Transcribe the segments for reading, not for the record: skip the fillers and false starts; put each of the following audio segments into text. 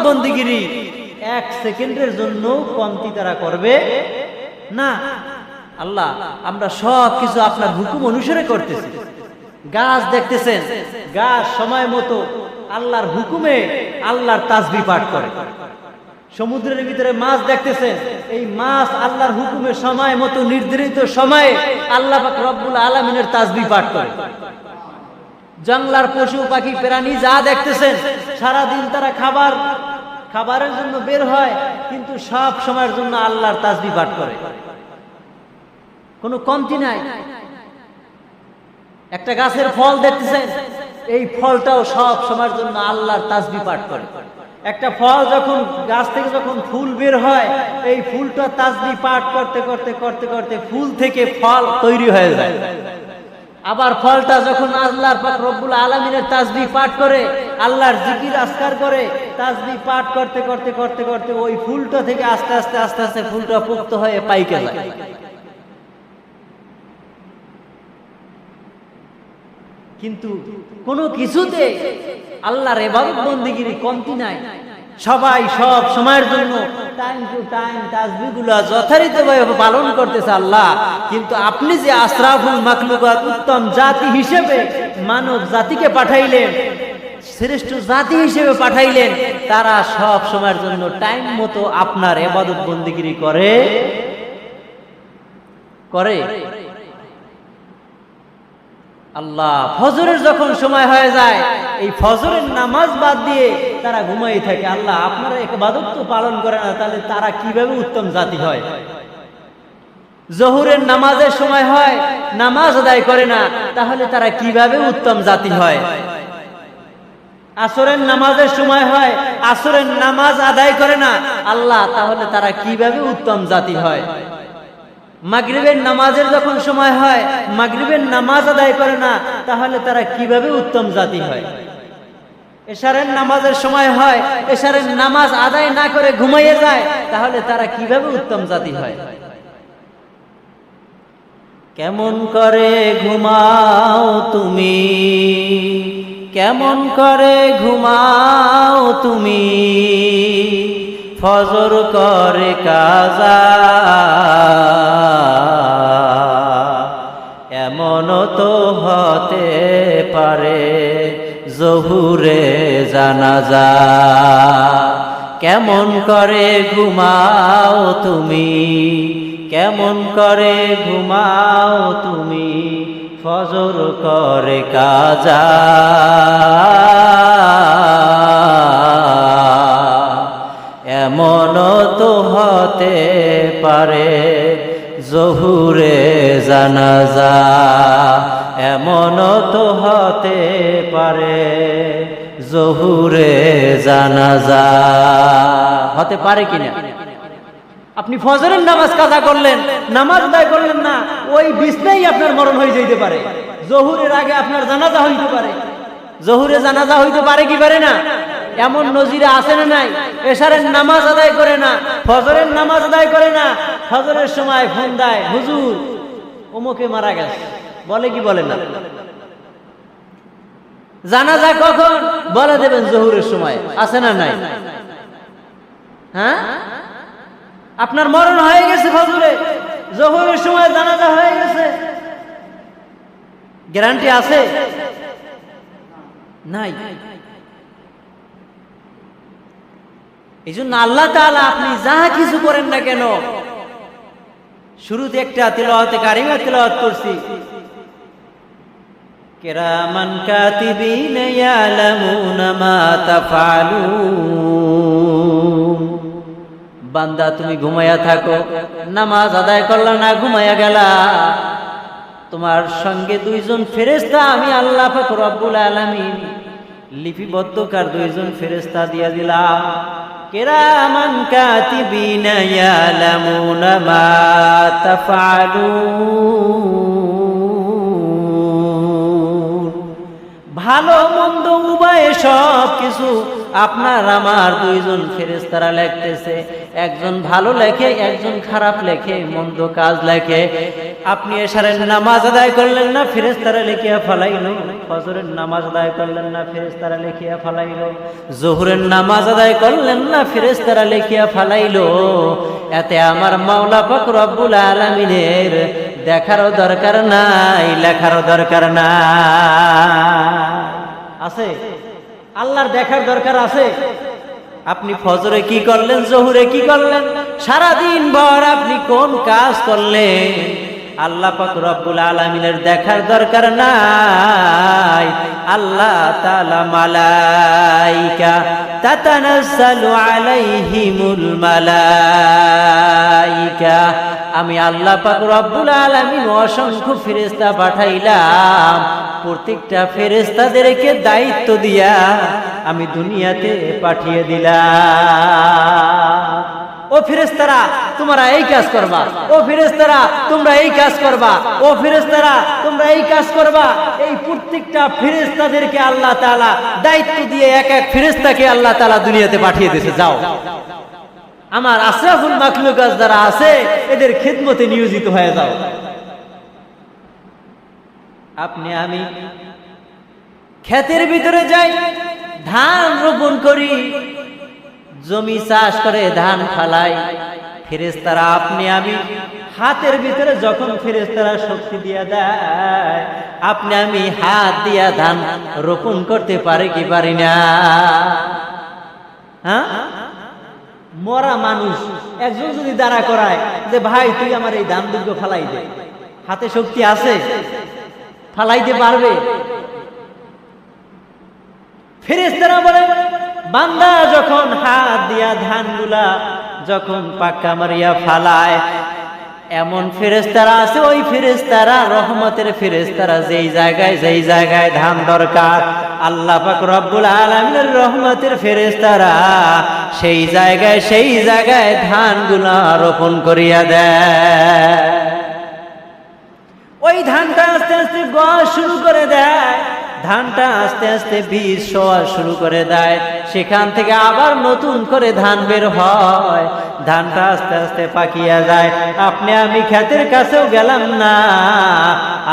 বন্দিগিরি 1 সেকেন্ডের জন্য কমতি তারা করবে না। আল্লাহ, আমরা সব কিছু আপনার হুকুম অনুসারে করতেছি। গাছ দেখতেছেন, গাছ সময় মতো আল্লাহর হুকুমে আল্লাহর তাসবিহ পাঠ করে। সমুদ্রের ভিতরে মাছ দেখতেছেন, এই মাছ আল্লাহর হুকুমে সময় মতো নির্ধারিত সময়ে আল্লাহ পাক রব্বুল আলামিনের তাসবিহ পাঠ করে। জঙ্গলার পশু পাখি প্রাণী যা দেখতেছেন, সারা দিন তারা খাবারের জন্য বের হয়, কিন্তু সব সময়ের জন্য আল্লাহর তাসবিহ পাঠ করে, কোনো কমতি নাই। একটা গাছের ফল দেখতেছেন, এই ফলটাও সব সময়ের জন্য আল্লাহর তাসবিহ পাঠ করে। একটা ফল যখন গাছ থেকে যখন ফুল বের হয়, এই ফুলটা তাসবিহ পাঠ করতে করতে করতে করতে ফুল থেকে ফল তৈরি হয়ে যায়। আবার ফলটা যখন আল্লাহর পাক রব্বুল আলামিনের তাসবিহ পাঠ করে, আল্লাহর জিকির আজকার করে, তাসবিহ পাঠ করতে করতে করতে করতে ওই ফুলটা থেকে আস্তে আস্তে আস্তে আস্তে ফুলটা পোক্ত হয়ে পাইকে যায়। কিন্তু কোনো কিছুতে আল্লাহর ইবাদত বন্দেগীর কমতি নাই। সবাই সব সময়ের জন্য টাইম টু টাইম তাসবিহগুলো যথারীতিভাবে পালন করতেছে আল্লাহ। কিন্তু আপনি যে আশরাফুল মাখলুকাত, উত্তম জাতি হিসেবে মানব জাতিকে পাঠাইলেন, শ্রেষ্ঠ জাতি হিসেবে পাঠাইলেন, তারা সব সময়ের জন্য টাইম মতো আপনার ইবাদত বন্দেগী করে। আল্লাহ ফজরের যখন সময় হয়ে যায়, এই ফজরের নামাজ বাদ দিয়ে তারা ঘুমাই থাকে। আল্লাহ, আপনারা ইবাদত তো পালন করে না, তাহলে তারা কিভাবে উত্তম জাতি হয়? জোহরের নামাজের সময় হয়, নামাজ আদায় করে না, তাহলে তারা কিভাবে উত্তম জাতি হয়? আসরের নামাজের সময় হয়, আসরের নামাজ আদায় করে না, আল্লাহ, তাহলে তারা কিভাবে উত্তম জাতি হয়? মাগরিবের নামাজের যখন সময় হয়, মাগরিবের নামাজ আদায় করে না, তাহলে তারা কিভাবে উত্তম জাতি হয়? এশারের নামাজের সময় হয়, এশারের নামাজ আদায় না করে ঘুমাইয়ে যায়, তাহলে তারা কিভাবে উত্তম জাতি হয়? কেমন করে ঘুমাও তুমি, কেমন করে ঘুমাও তুমি, ফজর করে কাজা, এমন তো হতে পারে জোহরে জানাজা। কেমন করে ঘুমাও তুমি, কেমন করে ঘুমাও তুমি, ফজর করে কাজা, এমন তো হতে পারে জোহরে জানাজা, এমন তো হতে পারে জোহরে জানাজা। হতে পারে কিনা? আপনি ফজরের নামাজ কাজা করলেন, নামাজ আদায় করলেন না, ওই বিছনায় আপনার মরণ হয়ে যেতে পারে। জোহরের আগে আপনার জানাজা হইতে পারে। জোহরে জানাজা হইতে পারে কি পারে না? এমন নজিরে আছে না নাই? এশারের নামাজ আদায় করে না, ফজরের নামাজ আদায় করে না, ফজরের সময় ফোন দেয়, হুজুর অমুকে মারা গেছে, বলে কি বলে না? জানাজা কখন? বলে দেবেন জোহরের সময়। আছে না নাই? হ্যাঁ, আপনার মরণ হয়ে গেছে ফজরে, জোহরের সময় জানাজা হয়ে গেছে, গ্যারান্টি আছে? নাই। এই জন্য আল্লাহ তাআলা আপনি যা কিছু করেন না কেন, শুরুতে একটা তিলাওয়াতে কারিমা তিলাওয়াত করছি, কিরামান কাতিবিন ইয়ালামুনা মা তাফআলুন। বান্দা তুমি ঘুমায়া থাকো, নামাজ আদায় করলা না, ঘুমায়া গেলা, তোমার সঙ্গে দুইজন ফেরেশতা আমি আল্লাহ পাক রব্বুল আলামিন লিপিবদ্ধকার দুইজন ফেরেশতা দিয়া দিলাম। কিরামান কাতিবিনা ইয়ালামুনা মা তাফআলুন। ভালো মন্দ উভয় সব কিছু আপনার আমার দুইজন ফেরেশতারা লিখতেছে। একজন ভালো লেখে, একজন খারাপ লেখে, মন্দ কাজ লেখে। আপনি এশারের নামাজ আদায় করলেন না, ফেরেশতারা লিখিয়া ফলাইলো। ফজরের নামাজ আদায় করলেন না, ফেরেশতারা লিখিয়া ফলাইলো। যোহরের নামাজ আদায় করলেন না, ফেরেশতারা লিখিয়া ফলাইলো। এতে আমার মাওলা পাক রব্বুল আলামিনের দেখারও দরকার নাই, লেখারও দরকার নাই। আছে আল্লাহর দেখার দরকার আছে? আপনি ফজরে কি করলেন, জোহরে কি করলেন, সারাদিন ভর আপনি কোন কাজ করলেন, আল্লাহ পাক রব্বুল আলামিনের দেখার দরকার নাই। আল্লাহ তাআলা মালাইকা তাতানাজ্জালু আলাইহিমুল মালাইকা, আমি আল্লাহ পাক রব্বুল আলামিন অসংখ্য ফেরেশতা পাঠাইলাম। প্রত্যেকটা ফেরেশতাদেরকে দায়িত্ব দিয়া আমি দুনিয়াতে পাঠিয়ে দিলাম। ও ফেরেশতারা তোমরা এই কাজ করবা, ও ফেরেশতারা তোমরা এই কাজ করবা, ও ফেরেশতারা তোমরা এই কাজ করবা। এই প্রত্যেকটা ফেরেশতাদেরকে আল্লাহ তাআলা দায়িত্ব দিয়ে এক এক ফেরেশতাকে আল্লাহ তাআলা দুনিয়াতে পাঠিয়ে দিয়েছে। যাও, আমার আশরাফুল মাখলুকাত যারা আছে এদের খিদমতে নিয়োজিত হয়ে যাও। আপনি আমি ক্ষেতের ভিতরে যাই, ধান রোপণ করি, জমি চাষ করে ধান ফালাই, ফেরেশতারা আপনি আমি হাতের ভিতরে যখন ফেরেশতারা শক্তি দিয়া দেয়, আপনি আমি হাত দিয়া ধান রোপণ করতে পারি কি পারি না? হ্যাঁ, মরা মানুষ একজন যদি দাঁড়া করায় যে ভাই তুই আমার এই ধান দুর্গ ফালাই দে, হাতে শক্তি আছে? ফালাইতে পারবে? ফেরেশতারা বলে বান্দা যখন হাত দিয়া ধানগুলা যখন পাক্কা মারিয়া ফালায়, এমন ফেরেশতারা আছে, ওই ফেরেশতারা রহমতের ফেরেশতারা, যেই জায়গায় ধান দরকার আল্লাহ পাক রব্বুল আলামিনের রহমতের ফেরেশতারা সেই জায়গায় ধানগুলা রোপণ করিয়া দেয়। ওই ধানটা আস্তে আস্তে গড়া শুরু করে দেয়, ধানটা আস্তে আস্তে বীজ শোয়া শুরু করে দেয়, সেখান থেকে আবার নতুন করে ধান বের হয়, ধানটা আস্তে আস্তে পাকিয়া যায়। আপনি আমি ক্ষেতের কাছেও গেলাম না,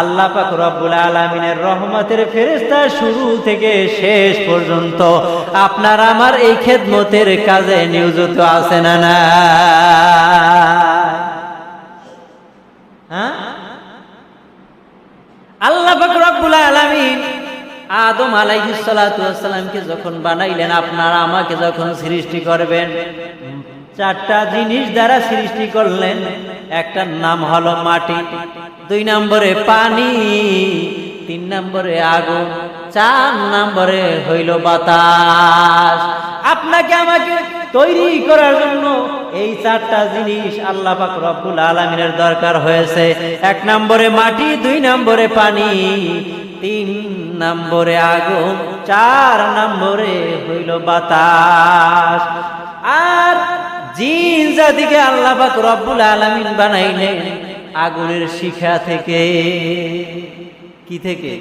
আল্লাহ পাক রব্বুল আলামিনের রহমতের ফেরেশতা শুরু থেকে শেষ পর্যন্ত আপনার আমার এই খেদমতের কাজে নিয়োজিত আছে না না? হ্যাঁ, আল্লাহ পাক রব্বুল আলামিন আদম আলাইহিস সালাতু ওয়াস সালামকে যখন বানাইলেন, আপনারা আমাকে যখন সৃষ্টি করবেন, চারটা জিনিস দ্বারা সৃষ্টি করলেন। একটার নাম হলো মাটি, 2 নম্বরে পানি, 3 নম্বরে আগুন, 4 নম্বরে হইল বাতাস। আপনাকে আমাকে তৈরি করার জন্য এই 4টা জিনিস আল্লাহ পাক রব্বুল আলামিনের দরকার হয়েছে। 1 নম্বরে মাটি, 2 নম্বরে পানি, 3 নম্বরে আগুন, 4 নম্বরে হইল বাতাস। আর জিন জাতিকে আল্লাহ পাক রব্বুল আলামিন বানাইলেন আগুনের শিখা থেকে। কি থেকে?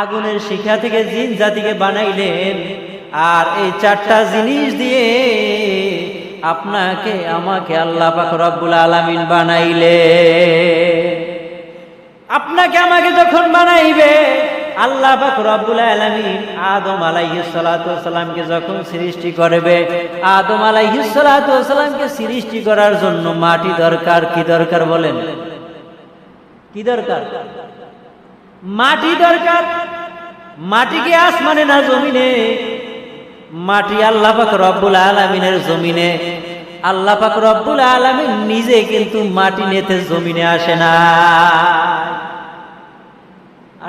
আগুনের শিখা থেকে জিন জাতিকে বানাইলেন। আর এই 4টা জিনিস দিয়ে আপনাকে আমাকে আল্লাহ পাক রব্বুল আলামিন বানাইলে। আপনাকে আমাকে যখন বানাইবে, আল্লাহ পাক রব্বুল আলামিন আদম আলাইহিস সালাতু ওয়াস সালামকে যখন সৃষ্টি করবে, আদম আলাইহিস সালাতু ওয়াস সালামকে সৃষ্টি করার জন্য মাটি দরকার। কি দরকার বলেন? কি দরকার? মাটি দরকার। মাটি কি আসমানে না জমিনে? মাটি আল্লাহ পাক রব্বুল আলামিনের জমিনে। আল্লাহ পাক রব্বুল আলামিন নিজে কিন্তু মাটি নিতে জমিনে আসে না।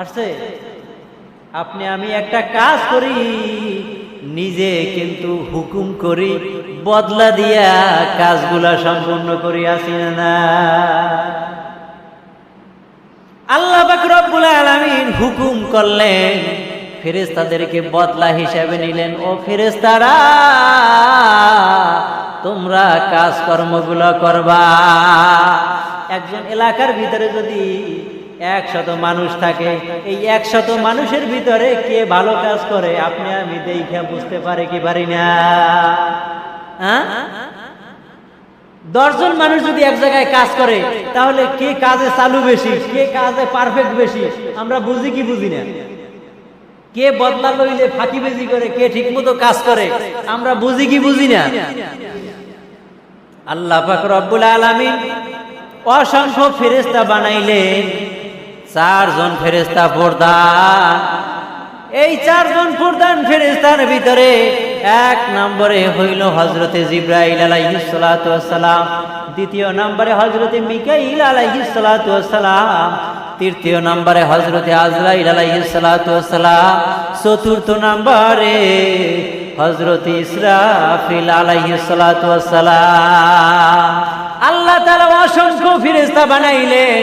আসছে? আপনি আমি একটা কাজ করি, নিজে কিন্তু হুকুম করি, বদলা দিয়া কাজগুলা সম্পূর্ণ করি, আসি না? আল্লাহ পাক রব্বুল আলামিন হুকুম করলেন, ফেরেশতাদেরকে বদলা হিসাবে নিলেন। ও ফেরেশতারা, তোমরা কাজকর্মগুলো করবা। একজন এলাকার ভিতরে যদি 100 মানুষ থাকে, এই 100 মানুষের ভিতরে কে ভালো কাজ করে আপনি আমি দেখে বুঝতে পারি কি পারি না? 10 জন মানুষ যদি এক জায়গায় কাজ করে তাহলে কে কাজে চালু বেশি, কে কাজে পারফেক্ট বেশি আমরা বুঝি কি বুঝি না? কে বদলা লইলে ফাঁকিবাজি করে, কে ঠিকমতো কাজ করে আমরা বুঝি কি বুঝি না? আল্লাহ পাক রব্বুল আলামিন অসংখ্য ফেরেশতা বানাইলেন, 4 জন ফেরেশতা প্রধান। এই 4 জন প্রধান ফেরেশতার ভিতরে 1 নম্বরে হইল হযরতে জিবরাইল আলাইহিস সালাতু ওয়াস সালাম, 2য় নম্বরে হযরতে মিকাইল আলাইহিস সালাতু ওয়াস সালাম, 3য় নম্বরে হযরতে আজরাইল আলাইহিস সালাতু ওয়াস সালাম, 4র্থ নম্বরে হযরতে ইসরাফিল আলাইহিস সালাতু ওয়াস সালাম। আল্লাহ তাআলা অসংখ্য ফেরেশতা বানাইলেন।